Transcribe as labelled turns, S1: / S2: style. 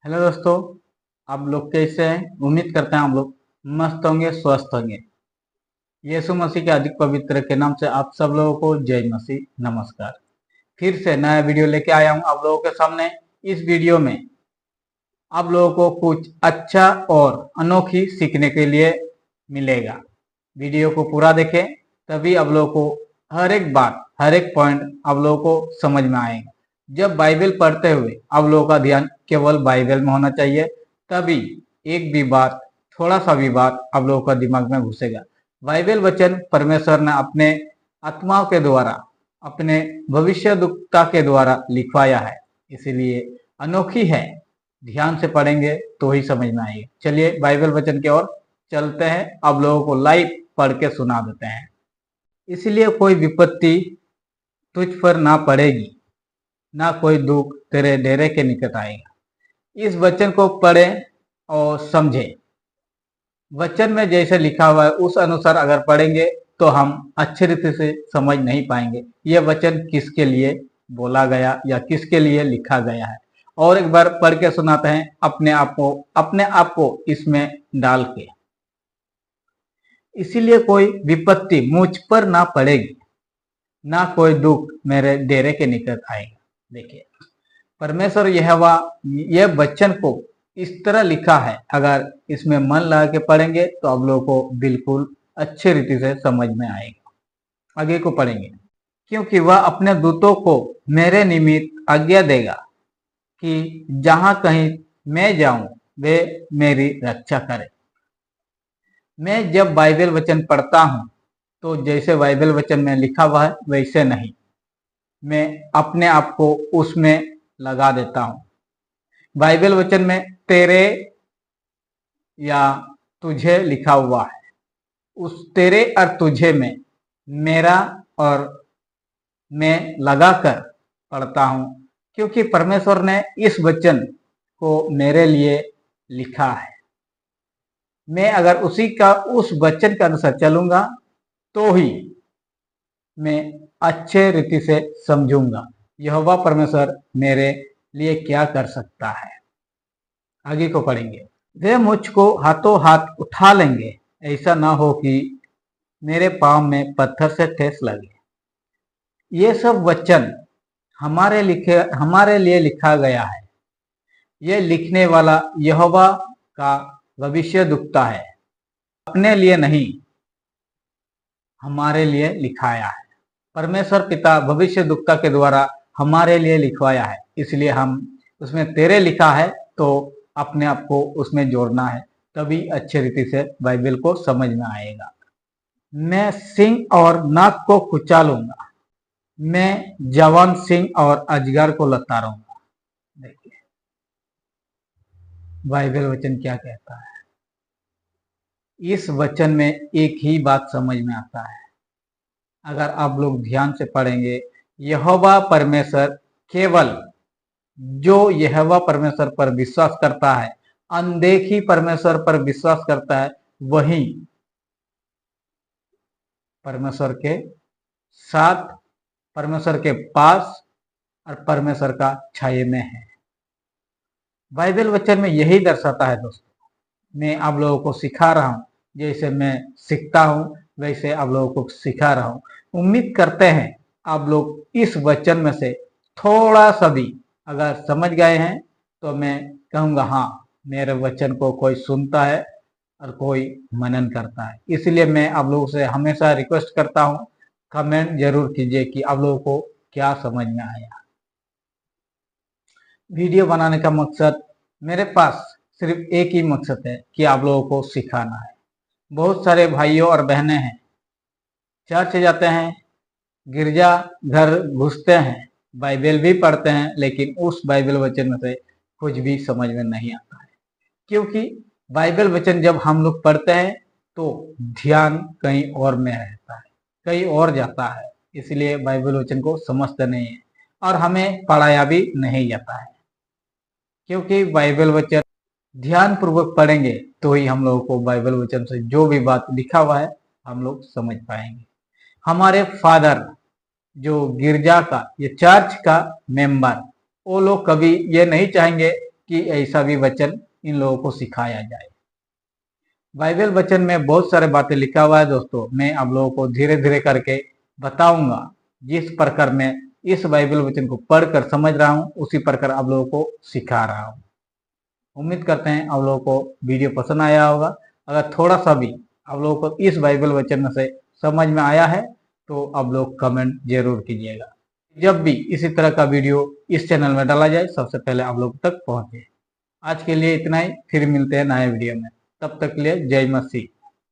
S1: Hello दोस्तों, आप लोग कैसे हैं? उम्मीद करते हैं आप लोग मस्त होंगे, स्वस्थ होंगे। यीशु मसीह के अधिक पवित्र के नाम से आप सब लोगों को जय मसीह, नमस्कार। फिर से नया वीडियो लेके आया हूं आप लोगों के सामने। इस वीडियो में आप लोगों को कुछ अच्छा और अनोखी सीखने के लिए मिलेगा। वीडियो को पूरा देखें, तभी आप लोगों को हर एक बात, हर एक पॉइंट आप लोगों को समझ में आएगा। जब बाइबल पढ़ते हुए आप लोगों का ध्यान केवल बाइबल में होना चाहिए, तभी एक भी बात, थोड़ा सा भी बात आप लोगों का दिमाग में घुसेगा। बाइबल वचन परमेश्वर ने अपने आत्माओं के द्वारा, अपने भविष्यद्वक्ता के द्वारा लिखवाया है, इसीलिए अनोखी है। ध्यान से पढ़ेंगे तो ही समझ में आएगा। चलिए बाइबल वचन की ओर चलते हैं, आप लोगों को लाइव पढ़ के सुना देते हैं। इसलिए कोई विपत्ति तुझ पर ना पड़ेगी, ना कोई दुख तेरे डेरे के निकट आएगा। इस वचन को पढ़ें और समझें। वचन में जैसे लिखा हुआ है उस अनुसार अगर पढ़ेंगे तो हम अच्छी रीति से समझ नहीं पाएंगे यह वचन किसके लिए बोला गया या किसके लिए लिखा गया है। और एक बार पढ़ के सुनाते हैं, अपने आप को इसमें डाल के। इसीलिए कोई विपत्ति मुझ पर ना पड़ेगी, ना कोई दुख मेरे डेरे के निकट आएगा। देखिए, परमेश्वर यह वचन को इस तरह लिखा है, अगर इसमें मन लगा के पढ़ेंगे तो आप लोगों को बिल्कुल अच्छी रीति से समझ में आएगा। आगे को पढ़ेंगे। क्योंकि वह अपने दूतों को मेरे निमित्त आज्ञा देगा कि जहां कहीं मैं जाऊं वे मेरी रक्षा करें। मैं जब बाइबल वचन पढ़ता हूं तो जैसे बाइबल वचन में लिखा हुआ है वैसे नहीं, मैं अपने आप को उसमें लगा देता हूं। बाइबल वचन में तेरे या तुझे लिखा हुआ है, उस तेरे और तुझे में मेरा और मैं लगाकर पढ़ता हूं, क्योंकि परमेश्वर ने इस वचन को मेरे लिए लिखा है। मैं अगर उस वचन के अनुसार चलूंगा तो ही मैं अच्छे रीति से समझूंगा यहोवा परमेश्वर मेरे लिए क्या कर सकता है। आगे को पढ़ेंगे। वे मुझको हाथों हाथ उठा लेंगे, ऐसा ना हो कि मेरे पांव में पत्थर से ठेस लगे। ये सब वचन हमारे लिए लिखा गया है। ये लिखने वाला यहोवा का भविष्यद्वक्ता है, अपने लिए नहीं हमारे लिए लिखाया है। परमेश्वर पिता भविष्यद्वक्ता के द्वारा हमारे लिए लिखवाया है, इसलिए हम उसमें तेरे लिखा है तो अपने आप को उसमें जोड़ना है, तभी अच्छी रीति से बाइबल को समझ में आएगा। मैं सिंह और नाग को कुचालूंगा, मैं जवान सिंह और अजगर को लतारूंगा। देखिए बाइबल वचन क्या कहता है। इस वचन में एक ही बात समझ में आता है, अगर आप लोग ध्यान से पढ़ेंगे, यहोवा परमेश्वर केवल जो यहोवा परमेश्वर पर विश्वास करता है, अनदेखी परमेश्वर पर विश्वास करता है, वही परमेश्वर के साथ, परमेश्वर के पास और परमेश्वर का छाये में है। बाइबल वचन में यही दर्शाता है दोस्तों। मैं आप लोगों को सिखा रहा हूं, जैसे मैं सीखता हूं वैसे आप लोगों को सिखा रहा हूं। उम्मीद करते हैं आप लोग इस वचन में से थोड़ा सा भी अगर समझ गए हैं तो मैं कहूँगा हाँ, मेरे वचन को कोई सुनता है और कोई मनन करता है। इसलिए मैं आप लोगों से हमेशा रिक्वेस्ट करता हूँ, कमेंट जरूर कीजिए कि आप लोगों को क्या समझ में आया। वीडियो बनाने का मकसद, मेरे पास सिर्फ एक ही मकसद है कि आप लोगों को सिखाना है। बहुत सारे भाइयों और बहनें हैं, चर्च जाते हैं, गिरजा घर घुसते हैं, बाइबल भी पढ़ते हैं, लेकिन उस बाइबल वचन में से कुछ भी समझ में नहीं आता है। क्योंकि बाइबल वचन जब हम लोग पढ़ते हैं तो ध्यान कहीं और में रहता है, कहीं और जाता है, इसलिए बाइबल वचन को समझते नहीं है और हमें पढ़ाया भी नहीं जाता है। क्योंकि बाइबल वचन ध्यान पूर्वक पढ़ेंगे तो ही हम लोगों को बाइबल वचन से जो भी बात लिखा हुआ है हम लोग समझ पाएंगे। हमारे फादर जो गिरजा का, ये चर्च का मेंबर, वो लोग कभी ये नहीं चाहेंगे कि ऐसा भी वचन इन लोगों को सिखाया जाए। बाइबल वचन में बहुत सारे बातें लिखा हुआ है दोस्तों, मैं आप लोगों को धीरे धीरे करके बताऊंगा। जिस प्रकार मैं इस बाइबल वचन को पढ़कर समझ रहा हूँ उसी प्रकार आप लोगों को सिखा रहा हूँ। उम्मीद करते हैं आप लोगों को वीडियो पसंद आया होगा। अगर थोड़ा सा भी आप लोगों को इस बाइबल वचन से समझ में आया है तो आप लोग कमेंट जरूर कीजिएगा। जब भी इसी तरह का वीडियो इस चैनल में डाला जाए सबसे पहले आप लोग तक पहुंचे। आज के लिए इतना ही, फिर मिलते हैं नए वीडियो में। तब तक के लिए जय मसीह।